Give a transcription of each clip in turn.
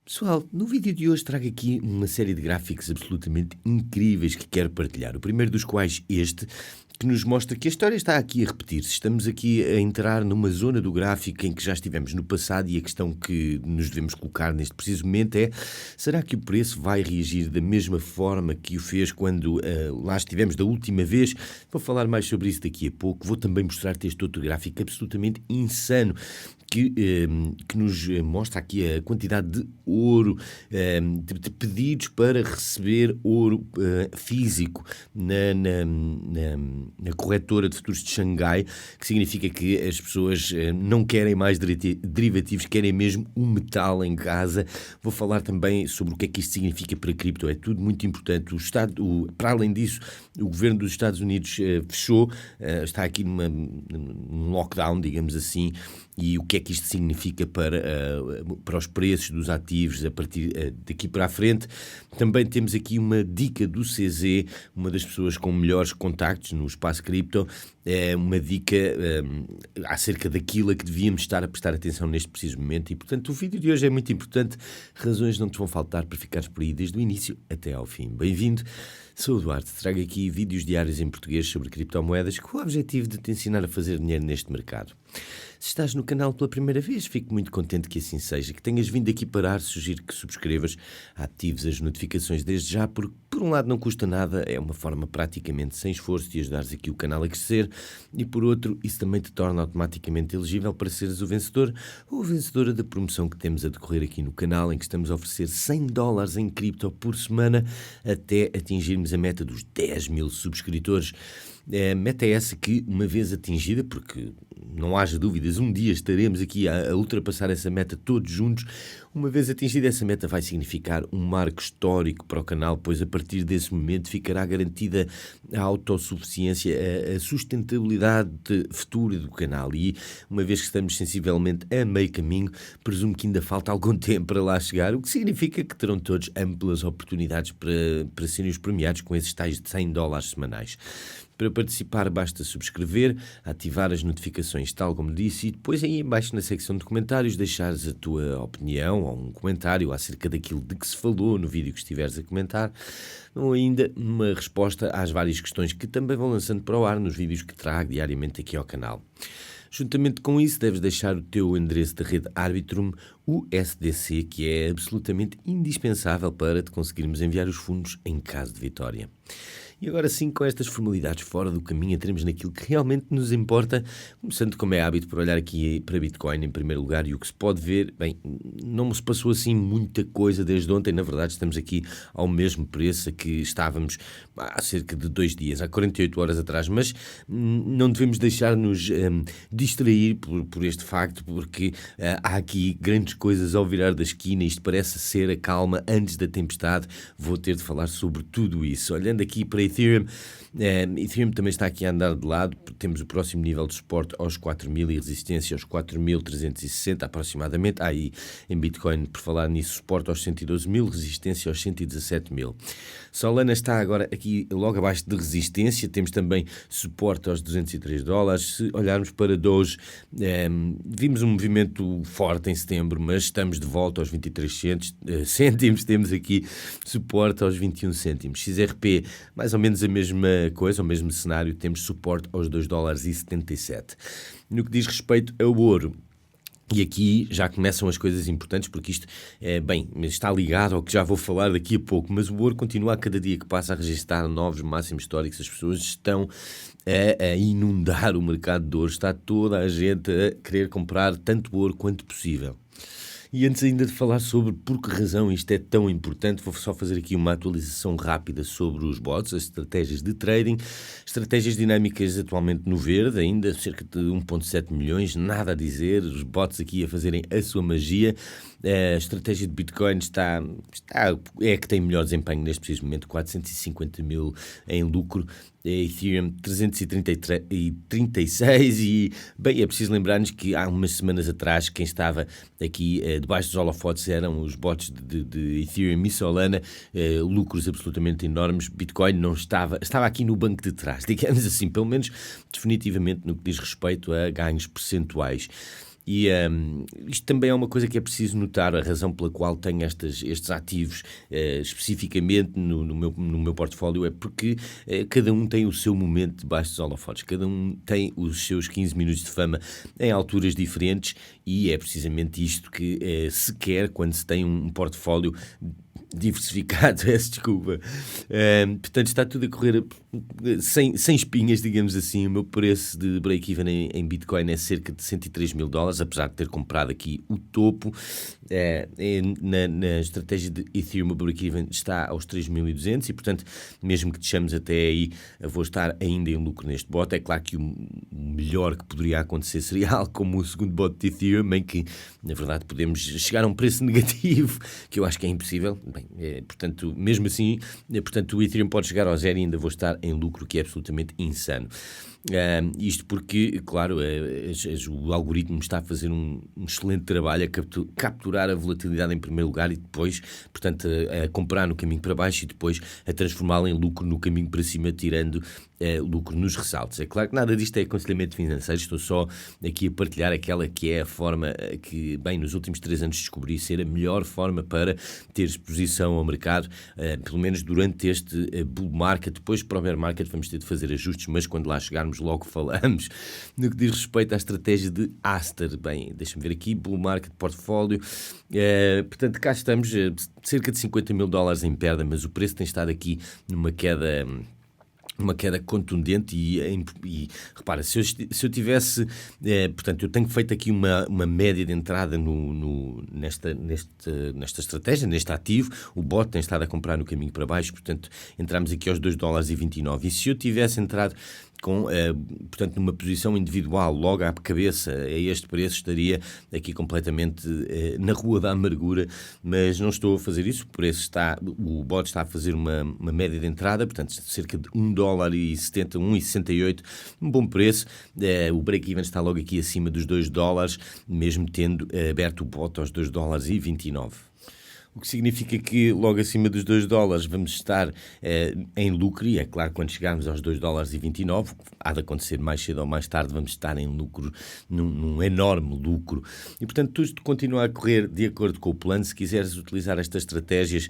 Pessoal, no vídeo de hoje trago aqui uma série de gráficos absolutamente incríveis que quero partilhar. O primeiro dos quais este, que nos mostra que a história está aqui a repetir-se. Estamos aqui a entrar numa zona do gráfico em que já estivemos no passado e a questão que nos devemos colocar neste preciso momento é: será que o preço vai reagir da mesma forma que o fez quando lá estivemos da última vez? Vou falar mais sobre isso daqui a pouco. Vou também mostrar-te este outro gráfico absolutamente insano que nos mostra aqui a quantidade de ouro, de pedidos para receber ouro físico na corretora de futuros de Xangai, que significa que as pessoas não querem mais derivativos, querem mesmo o metal em casa. Vou falar também sobre o que é que isto significa para a cripto. É tudo muito importante. Para além disso, o governo dos Estados Unidos fechou, está aqui num lockdown, digamos assim, e o que é que isto significa para os preços dos ativos a partir daqui para a frente. Também temos aqui uma dica do CZ, uma das pessoas com melhores contactos no espaço cripto, uma dica acerca daquilo a que devíamos estar a prestar atenção neste preciso momento. E, portanto, o vídeo de hoje é muito importante. Razões não te vão faltar para ficares por aí desde o início até ao fim. Bem-vindo. Sou o Eduardo, trago aqui vídeos diários em português sobre criptomoedas com o objetivo de te ensinar a fazer dinheiro neste mercado. Se estás no canal pela primeira vez, fico muito contente que assim seja, que tenhas vindo aqui parar. Sugiro que subscrevas, atives as notificações desde já, porque por um lado não custa nada, é uma forma praticamente sem esforço de ajudares aqui o canal a crescer, e por outro, isso também te torna automaticamente elegível para seres o vencedor ou a vencedora da promoção que temos a decorrer aqui no canal, em que estamos a oferecer $100 em cripto por semana até atingirmos a meta dos 10.000 subscritores. A meta é essa que, uma vez atingida, porque não haja dúvidas, um dia estaremos aqui a ultrapassar essa meta todos juntos. Uma vez atingida essa meta vai significar um marco histórico para o canal, pois a partir desse momento ficará garantida a autossuficiência, a sustentabilidade futura do canal. E uma vez que estamos sensivelmente a meio caminho, presumo que ainda falta algum tempo para lá chegar, o que significa que terão todos amplas oportunidades para serem os premiados com esses tais de $100 semanais. Para participar basta subscrever, ativar as notificações tal como disse, e depois aí embaixo na secção de comentários deixares a tua opinião ou um comentário acerca daquilo de que se falou no vídeo que estiveres a comentar, ou ainda uma resposta às várias questões que também vão lançando para o ar nos vídeos que trago diariamente aqui ao canal. Juntamente com isso, deves deixar o teu endereço da rede Arbitrum USDC, que é absolutamente indispensável para te conseguirmos enviar os fundos em caso de vitória. E agora sim, com estas formalidades fora do caminho, entremos naquilo que realmente nos importa, começando, como é hábito, por olhar aqui para Bitcoin em primeiro lugar, e o que se pode ver, bem, não se passou assim muita coisa desde ontem. Na verdade estamos aqui ao mesmo preço a que estávamos há cerca de 2 dias, há 48 horas atrás, mas não devemos deixar-nos distrair por este facto, porque há aqui grandes coisas ao virar da esquina. Isto parece ser a calma antes da tempestade. Vou ter de falar sobre tudo isso. Olhando aqui para Ethereum, Ethereum também está aqui a andar de lado. Temos o próximo nível de suporte aos 4.000 e resistência aos 4.360 aproximadamente. Aí em Bitcoin, por falar nisso, suporte aos 112.000, resistência aos 117.000. Solana está agora aqui logo abaixo de resistência. Temos também suporte aos $203. Se olharmos para Doge, vimos um movimento forte em setembro, mas estamos de volta aos 23 cêntimos. Temos aqui suporte aos 21 cêntimos. XRP, mais ou menos a mesma coisa, o mesmo cenário. Temos suporte aos $2,77. No que diz respeito ao ouro, e aqui já começam as coisas importantes, porque isto está ligado ao que já vou falar daqui a pouco, mas o ouro continua a cada dia que passa a registrar novos máximos históricos. As pessoas estão a inundar o mercado de ouro, está toda a gente a querer comprar tanto ouro quanto possível. E antes ainda de falar sobre por que razão isto é tão importante, vou só fazer aqui uma atualização rápida sobre os bots, as estratégias de trading, estratégias dinâmicas atualmente no verde, ainda cerca de 1,7 milhões, nada a dizer, os bots aqui a fazerem a sua magia. A estratégia de Bitcoin é a que tem melhor desempenho neste preciso momento, 450.000 em lucro. Ethereum 336 e, bem, é preciso lembrar-nos que há umas semanas atrás quem estava aqui debaixo dos holofotes eram os bots de Ethereum e Solana, lucros absolutamente enormes. Bitcoin não estava aqui no banco de trás, digamos assim, pelo menos definitivamente no que diz respeito a ganhos percentuais. E isto também é uma coisa que é preciso notar, a razão pela qual tenho estes ativos especificamente no meu portfólio é porque cada um tem o seu momento debaixo dos holofotes, cada um tem os seus 15 minutos de fama em alturas diferentes e é precisamente isto que se quer quando se tem um portfólio diversificado, peço desculpa. Portanto, está tudo a correr sem espinhas, digamos assim. O meu preço de break-even em Bitcoin é cerca de $103.000, apesar de ter comprado aqui o topo. Na estratégia de Ethereum, o break-even está aos 3.200 e, portanto, mesmo que deixamos até aí, vou estar ainda em lucro neste bot. É claro que o melhor que poderia acontecer seria algo como o segundo bot de Ethereum, em que, na verdade, podemos chegar a um preço negativo, que eu acho que é impossível. Bem, portanto, mesmo assim, portanto, o Ethereum pode chegar ao zero e ainda vou estar em lucro, que é absolutamente insano. Isto porque, claro, o algoritmo está a fazer um excelente trabalho a capturar a volatilidade em primeiro lugar e depois, portanto, a comprar no caminho para baixo e depois a transformá-la em lucro no caminho para cima, tirando lucro nos ressaltos. É claro que nada disto é aconselhamento financeiro, estou só aqui a partilhar aquela que é a forma que, bem, nos últimos 3 anos descobri ser a melhor forma para ter exposição ao mercado, pelo menos durante este bull market. Depois para o bear market vamos ter de fazer ajustes, mas quando lá chegarmos logo falamos. No que diz respeito à estratégia de Aster, bem, deixa-me ver aqui, bull market portfólio, portanto cá estamos, cerca de $50.000 em perda, mas o preço tem estado aqui numa queda contundente e repara, se eu tivesse, portanto, eu tenho feito aqui uma média de entrada nesta estratégia, neste ativo, o bot tem estado a comprar no caminho para baixo, portanto, entramos aqui aos $2,29 e se eu tivesse entrado portanto, numa posição individual, logo à cabeça, a este preço, estaria aqui completamente na rua da amargura, mas não estou a fazer isso, o bot está a fazer uma média de entrada, portanto, cerca de $1,70, 1,68, um bom preço, o break-even está logo aqui acima dos $2, mesmo tendo aberto o bot aos $2,29. O que significa que logo acima dos $2 vamos estar em lucro, e é claro, quando chegarmos aos $2,29, há de acontecer mais cedo ou mais tarde, vamos estar em lucro, num enorme lucro. E portanto, tudo continua a correr de acordo com o plano. Se quiseres utilizar estas estratégias,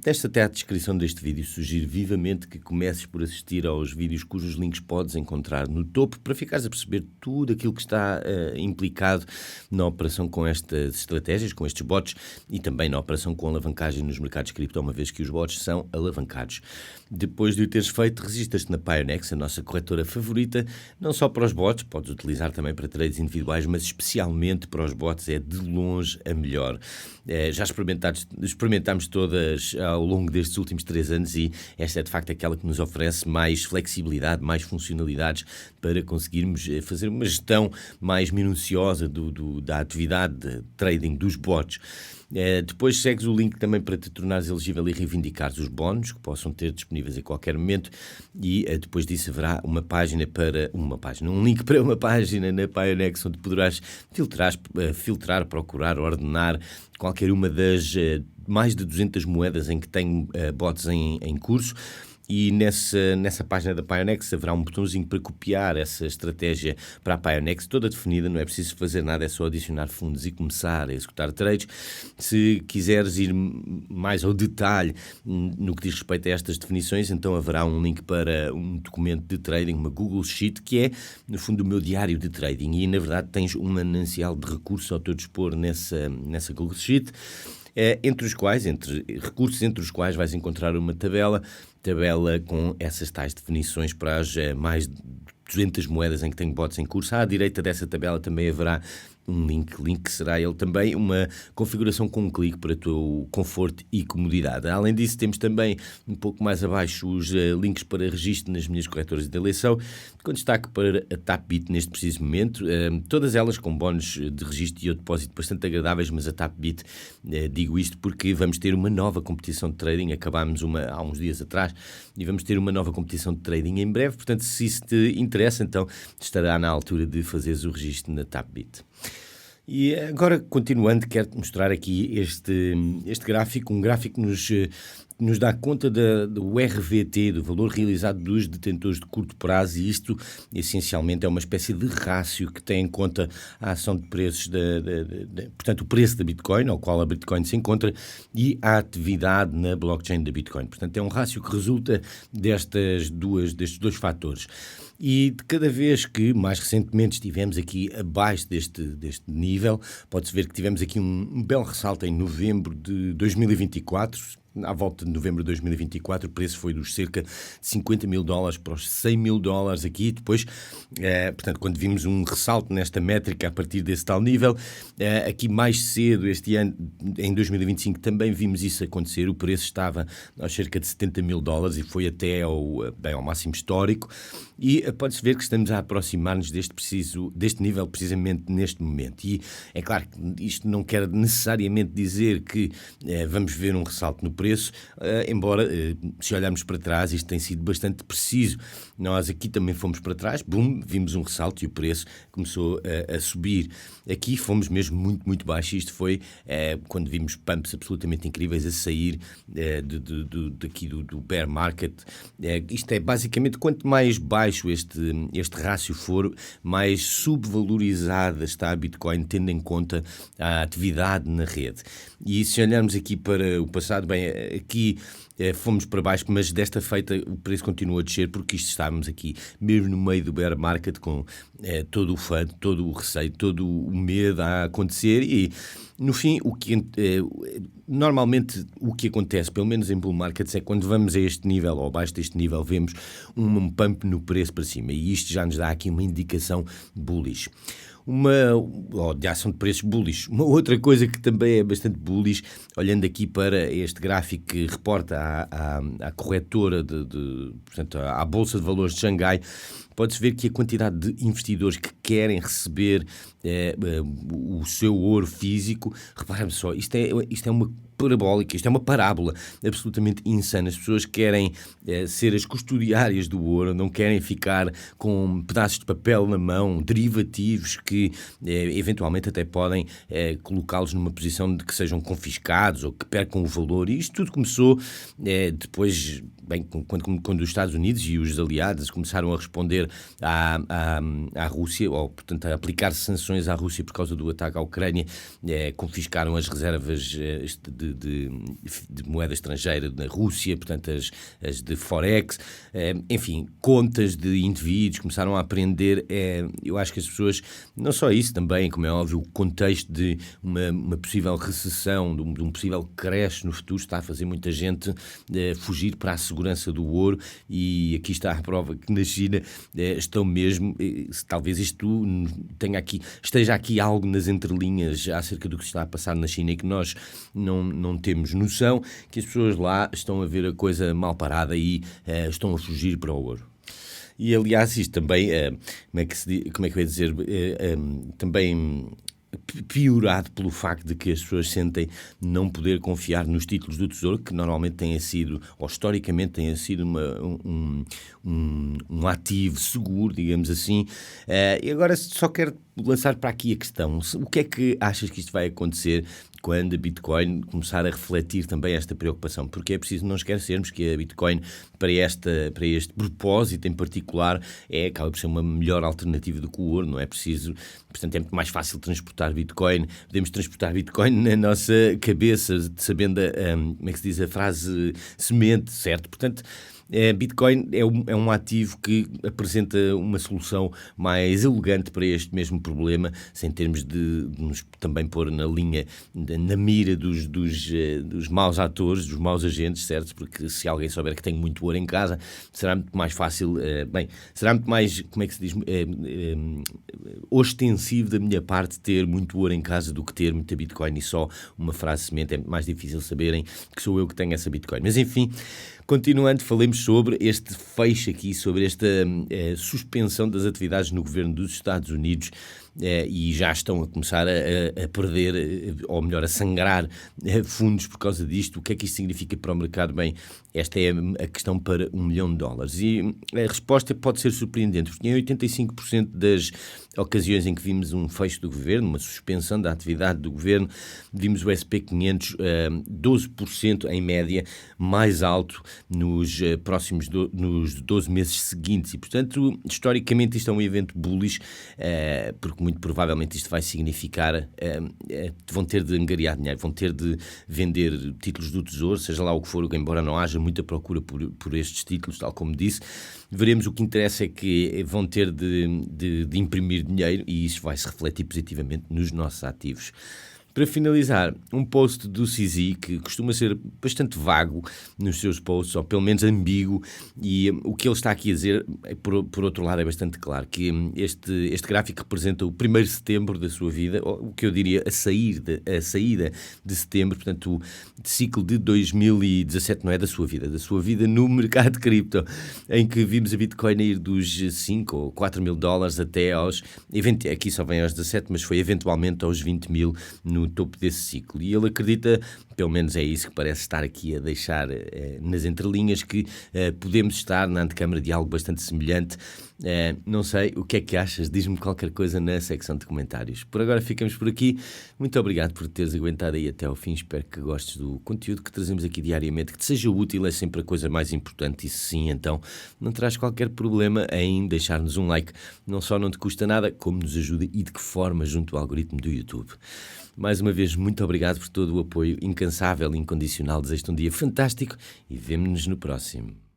deixa até à descrição deste vídeo. Sugiro vivamente que comeces por assistir aos vídeos cujos links podes encontrar no topo, para ficares a perceber tudo aquilo que está implicado na operação com estas estratégias, com estes bots, e também na operação com alavancagem nos mercados cripto, uma vez que os bots são alavancados. Depois de o teres feito, registas-te na Pionex, a nossa corretora favorita, não só para os bots, podes utilizar também para trades individuais, mas especialmente para os bots é de longe a melhor. Já experimentámos todas ao longo destes últimos 3 anos e esta é de facto aquela que nos oferece mais flexibilidade, mais funcionalidades para conseguirmos fazer uma gestão mais minuciosa da atividade de trading dos bots. Depois segues o link também para te tornares elegível e reivindicares os bónus que possam ter disponíveis a qualquer momento, e depois disso haverá um link para uma página na Pionex onde poderás filtrar, procurar, ordenar qualquer uma das mais de 200 moedas em que tem bots em curso. E nessa página da Pionex haverá um botãozinho para copiar essa estratégia para a Pionex, toda definida, não é preciso fazer nada, é só adicionar fundos e começar a executar trades. Se quiseres ir mais ao detalhe no que diz respeito a estas definições, então haverá um link para um documento de trading, uma Google Sheet, que é, no fundo, o meu diário de trading. E, na verdade, tens um manancial de recursos ao teu dispor nessa Google Sheet, entre recursos entre os quais vais encontrar uma tabela com essas tais definições para as mais de 200 moedas em que tenho bots em curso. À direita dessa tabela também haverá um link que será ele também uma configuração com um clique para o teu conforto e comodidade. Além disso, temos também um pouco mais abaixo os links para registro nas minhas corretoras de eleição, com destaque para a Tapbit neste preciso momento, todas elas com bónus de registro e o depósito bastante agradáveis, mas a Tapbit, digo isto porque vamos ter uma nova competição de trading, acabámos há uns dias atrás, e vamos ter uma nova competição de trading em breve, portanto, se isso te interessa, então estará na altura de fazeres o registro na Tapbit. E agora, continuando, quero-te mostrar aqui este gráfico, um gráfico que nos dá conta do RVT, do valor realizado dos detentores de curto prazo, e isto essencialmente é uma espécie de rácio que tem em conta a ação de preços, portanto o preço da Bitcoin, ao qual a Bitcoin se encontra, e a atividade na blockchain da Bitcoin. Portanto, é um rácio que resulta destes dois fatores. E de cada vez que, mais recentemente, estivemos aqui abaixo deste nível, pode-se ver que tivemos aqui um belo ressalto em novembro de 2024, à volta de novembro de 2024, o preço foi dos cerca de $50.000 para os $100.000 aqui. Depois, portanto, quando vimos um ressalto nesta métrica a partir desse tal nível, aqui mais cedo este ano, em 2025, também vimos isso acontecer. O preço estava aos cerca de $70.000 e foi até ao máximo histórico. E pode-se ver que estamos a aproximar-nos deste nível precisamente neste momento. E é claro que isto não quer necessariamente dizer que vamos ver um ressalto no preço, embora, se olharmos para trás, isto tem sido bastante preciso. Nós aqui também fomos para trás, vimos um ressalto e o preço começou a subir. Aqui fomos mesmo muito, muito baixo. Isto foi quando vimos pumps absolutamente incríveis a sair daqui do bear market. Isto é basicamente, quanto mais baixo este rácio for, mais subvalorizada está a Bitcoin, tendo em conta a atividade na rede. E se olharmos aqui para o passado, bem, aqui fomos para baixo, mas desta feita o preço continua a descer, porque estávamos aqui mesmo no meio do bear market, com todo o FUD, todo o receio, todo o medo a acontecer. E no fim, normalmente o que acontece, pelo menos em bull markets, é quando vamos a este nível ou abaixo deste nível, vemos um pump no preço para cima, e isto já nos dá aqui uma indicação bullish. De ação de preços bullish. Uma outra coisa que também é bastante bullish, olhando aqui para este gráfico que reporta à corretora, portanto, à Bolsa de Valores de Xangai, pode-se ver que a quantidade de investidores que querem receber o seu ouro físico, reparem só, isto é uma parabólica, isto é uma parábola absolutamente insana. As pessoas querem ser as custodiárias do ouro, não querem ficar com pedaços de papel na mão, derivativos que eventualmente até podem colocá-los numa posição de que sejam confiscados ou que percam o valor. E isto tudo começou depois, bem, quando os Estados Unidos e os aliados começaram a responder à Rússia, ou portanto a aplicar sanções à Rússia por causa do ataque à Ucrânia, confiscaram as reservas de moeda estrangeira na Rússia, portanto as de Forex, enfim, contas de indivíduos começaram a aprender. Eu acho que as pessoas, não só isso, também, como é óbvio, o contexto de uma possível recessão, de um possível crash no futuro, está a fazer muita gente fugir para a segurança do ouro. E aqui está a prova que na China estão mesmo, talvez isto esteja aqui algo nas entrelinhas acerca do que está a passar na China e que nós não temos noção, que as pessoas lá estão a ver a coisa mal parada e estão a fugir para o ouro. E aliás, isto também, como é que eu ia dizer, também piorado pelo facto de que as pessoas sentem não poder confiar nos títulos do Tesouro, que normalmente têm sido, ou historicamente têm sido um ativo seguro, digamos assim. E agora só quero lançar para aqui a questão: o que é que achas que isto vai acontecer quando a Bitcoin começar a refletir também esta preocupação? Porque é preciso não esquecermos que a Bitcoin, para este propósito em particular, acaba por ser uma melhor alternativa do que o ouro. Não é preciso, portanto é muito mais fácil transportar Bitcoin. Podemos transportar Bitcoin na nossa cabeça, sabendo como é que se diz a frase semente, certo? Portanto, Bitcoin é um ativo que apresenta uma solução mais elegante para este mesmo problema, sem termos de nos também pôr na linha, na mira dos maus atores, dos maus agentes, certo? Porque se alguém souber que tem muito ouro em casa, será muito mais fácil, será muito mais, como é que se diz, ostensivo da minha parte ter muito ouro em casa do que ter muita Bitcoin e só uma frase semente. É mais difícil saberem que sou eu que tenho essa Bitcoin. Mas enfim, continuando, falemos sobre este fecho aqui, sobre esta suspensão das atividades no governo dos Estados Unidos. e já estão a começar a perder, ou melhor, a sangrar fundos por causa disto. O que é que isto significa para o mercado? Bem, esta é a questão para $1 milhão. E a resposta pode ser surpreendente, porque em 85% das ocasiões em que vimos um fecho do governo, uma suspensão da atividade do governo, vimos o SP500 12% em média mais alto nos próximos nos 12 meses seguintes. E, portanto, historicamente isto é um evento bullish, porque muito provavelmente isto vai significar vão ter de angariar dinheiro, vão ter de vender títulos do Tesouro, seja lá o que for, embora não haja muita procura por estes títulos, tal como disse. Veremos. O que interessa é que vão ter de imprimir dinheiro, e isso vai se refletir positivamente nos nossos ativos. Para finalizar, um post do CZ que costuma ser bastante vago nos seus posts, ou pelo menos ambíguo, e o que ele está aqui a dizer, por outro lado, é bastante claro, que este gráfico representa o 1º de setembro da sua vida, ou o que eu diria a saída de setembro, portanto o ciclo de 2017, não é da sua vida no mercado de cripto, em que vimos a Bitcoin ir dos 5 ou 4 mil dólares até aos, aqui só vem aos 17, mas foi eventualmente aos 20 mil no topo desse ciclo. E ele acredita, pelo menos é isso que parece estar aqui a deixar nas entrelinhas, que podemos estar na antecâmara de algo bastante semelhante. Não sei, o que é que achas? Diz-me qualquer coisa na secção de comentários. Por agora ficamos por aqui. Muito obrigado por teres aguentado aí até ao fim. Espero que gostes do conteúdo que trazemos aqui diariamente, que te seja útil, é sempre a coisa mais importante. E se sim, então não terás qualquer problema em deixar-nos um like. Não só não te custa nada, como nos ajuda e de que forma junto ao algoritmo do YouTube. Mais uma vez, muito obrigado por todo o apoio incansável e incondicional. Desejo-te um dia fantástico e vemo-nos no próximo.